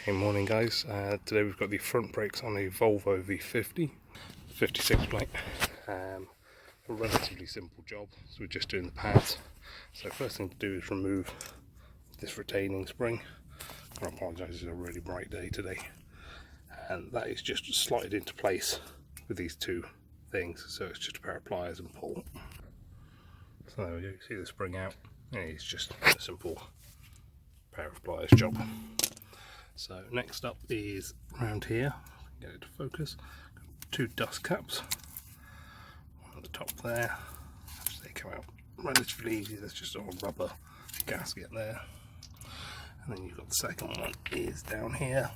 Okay, morning guys. Today we've got the front brakes on a Volvo V50 56 plate. A relatively simple job, so we're just doing the pads. So first thing to do is remove this retaining spring. I apologise, it's a really bright day today, and that is just slotted into place with these two things, so it's just a pair of pliers and pull. So there we go, you see the spring out, and it's just a simple pair of pliers job. So next up is around here, get it to focus, two dust caps on the top there. They come out relatively easy, there's just a rubber gasket there. And then you've got the second one is down here.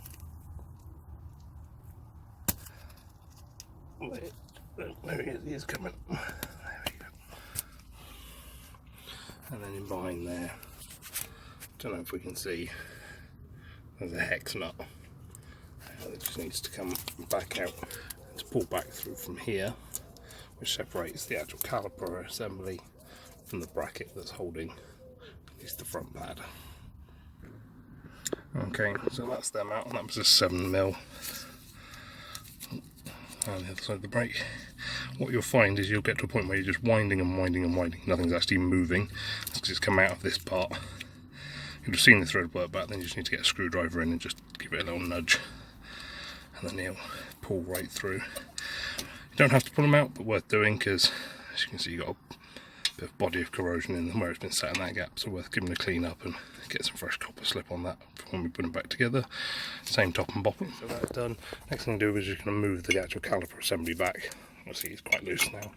There he is coming. There we go. And then in behind there, don't know if we can see, there's a hex nut that just needs to come back out to pull back through from here, which separates the actual caliper assembly from the bracket that's holding at least the front pad. Okay, so that's them out, and that was a 7mm on the other side of the brake. What you'll find is you'll get to a point where you're just winding and winding and winding, nothing's actually moving. That's because it's come out of this part. You'll have seen the thread work back, then you just need to get a screwdriver in and just give it a little nudge, and then it'll pull right through. You don't have to pull them out, but worth doing, because as you can see you've got a bit of body of corrosion in them where it's been sat in that gap, so worth giving a clean up and get some fresh copper slip on that for when we put them back together. Same top and bottom. So that's done. Next thing to do is just going to move the actual caliper assembly back. You'll see it's quite loose now.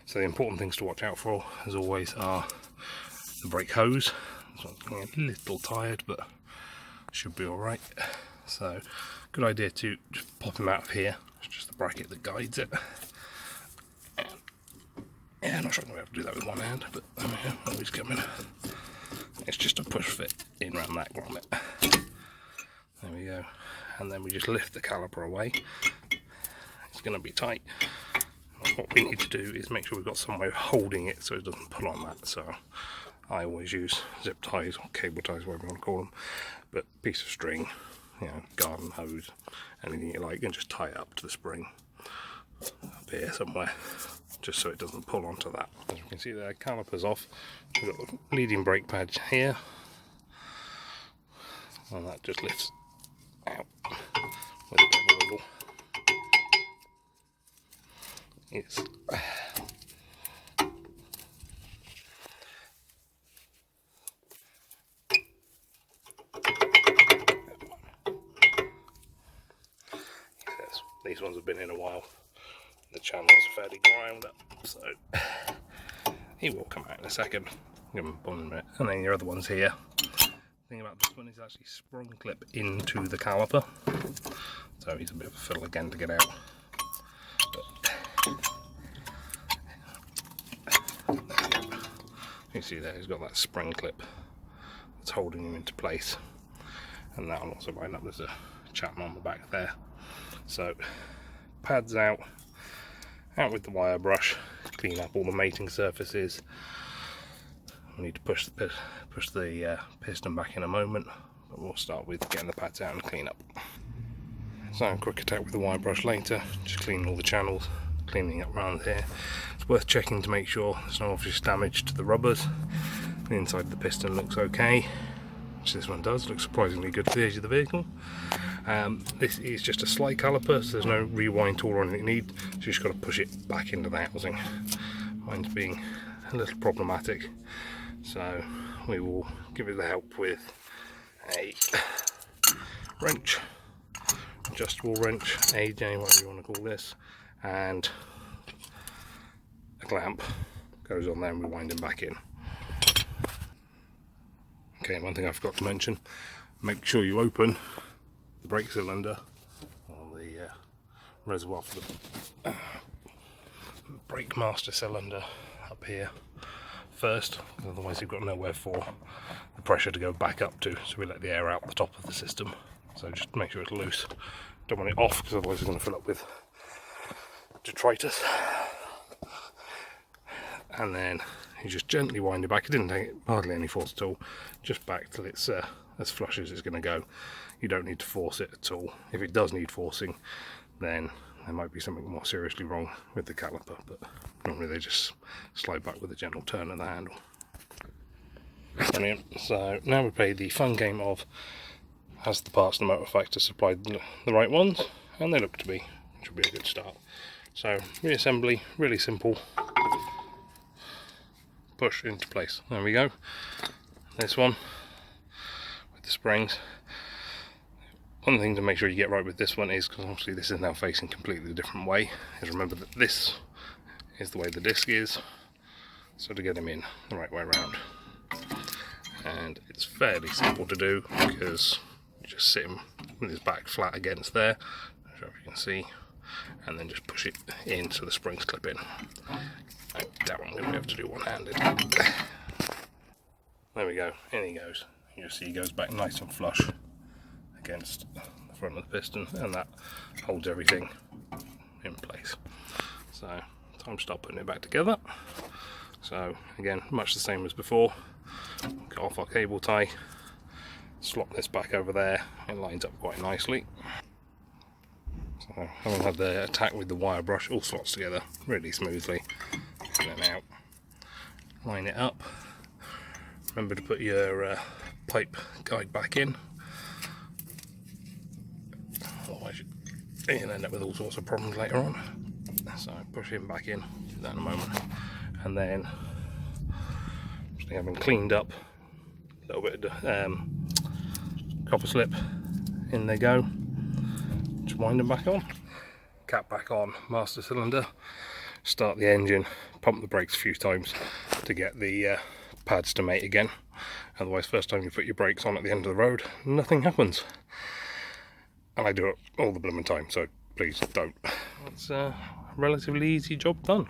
So the important things to watch out for, as always, are the brake hose. This one's getting a little tired, but should be alright. So, good idea to just pop them out of here. It's just the bracket that guides it. And, yeah, I'm not sure I'm going to be able to do that with one hand, but there we go, always coming. It's just a push fit in around that grommet. There we go. And then we just lift the caliper away. It's going to be tight. What we need to do is make sure we've got some way of holding it so it doesn't pull on that. So I always use zip ties or cable ties, whatever you want to call them, but piece of string, garden hose, anything you like, and just tie it up to the spring up here somewhere, just so it doesn't pull onto that. As you can see there, caliper's off. We've got the leading brake pad here, and that just lifts out with a bit of a wiggle. It's these ones have been in a while. The channel's fairly ground up, so he will come out in a second. Give him a minute. And then your other ones here. The thing about this one is actually sprung clip into the caliper, so he's a bit of a fiddle again to get out. You see there, he's got that spring clip that's holding him into place, and that will also wind up. There's a channel on the back there. So pads out with the wire brush, clean up all the mating surfaces. We need to push the piston back in a moment, but we'll start with getting the pads out and clean up. So a quick attack with the wire brush later, just cleaning all the channels, cleaning up around here. It's worth checking to make sure there's no obvious damage to the rubbers. The inside of the piston looks okay, which this one does, looks surprisingly good for the age of the vehicle. This is just a slide caliper, so there's no rewind tool or anything you need, so you just got to push it back into the housing. Mine's being a little problematic, so we will give it the help with a wrench, adjustable wrench, AJ, whatever you want to call this, and a clamp goes on there and we wind them back in. Okay, one thing I forgot to mention, make sure you open the brake cylinder or the reservoir for the brake master cylinder up here first, otherwise you've got nowhere for the pressure to go back up to, so we let the air out the top of the system. So just make sure it's loose. Don't want it off, because otherwise it's going to fill up with detritus. And then you just gently wind it back. It didn't take hardly any force at all, just back till it's as flush as it's going to go. You don't need to force it at all. If it does need forcing, then there might be something more seriously wrong with the caliper, but normally they just slide back with a gentle turn of the handle. Brilliant. So now we play the fun game of, has the parts and the motor factor supplied the right ones? And they look to be, which will be a good start. So reassembly, really simple. Push into place. There we go. This one with the springs. One thing to make sure you get right with this one is, because obviously this is now facing completely different way, is remember that this is the way the disc is, so to get them in the right way around. And it's fairly simple to do, because you just sit him with his back flat against there, I don't know if you can see, and then just push it in so the springs clip in. That one I'm going to be able to do one-handed. There we go, in he goes. You just see he goes back nice and flush against the front of the piston, and that holds everything in place. So time to start putting it back together. So again, much the same as before. Cut off our cable tie, slot this back over there, it lines up quite nicely. So having had the attack with the wire brush, all slots together really smoothly, and then out. Line it up. Remember to put your pipe guide back in, otherwise you'll end up with all sorts of problems later on. So push him back in, do that in a moment, and then just having cleaned up a little bit of copper slip, in they go. Just wind them back on, cap back on, master cylinder, start the engine, pump the brakes a few times to get the pads to mate again. Otherwise, first time you put your brakes on at the end of the road, nothing happens. And I do it all the blooming time, so please don't. It's a relatively easy job done.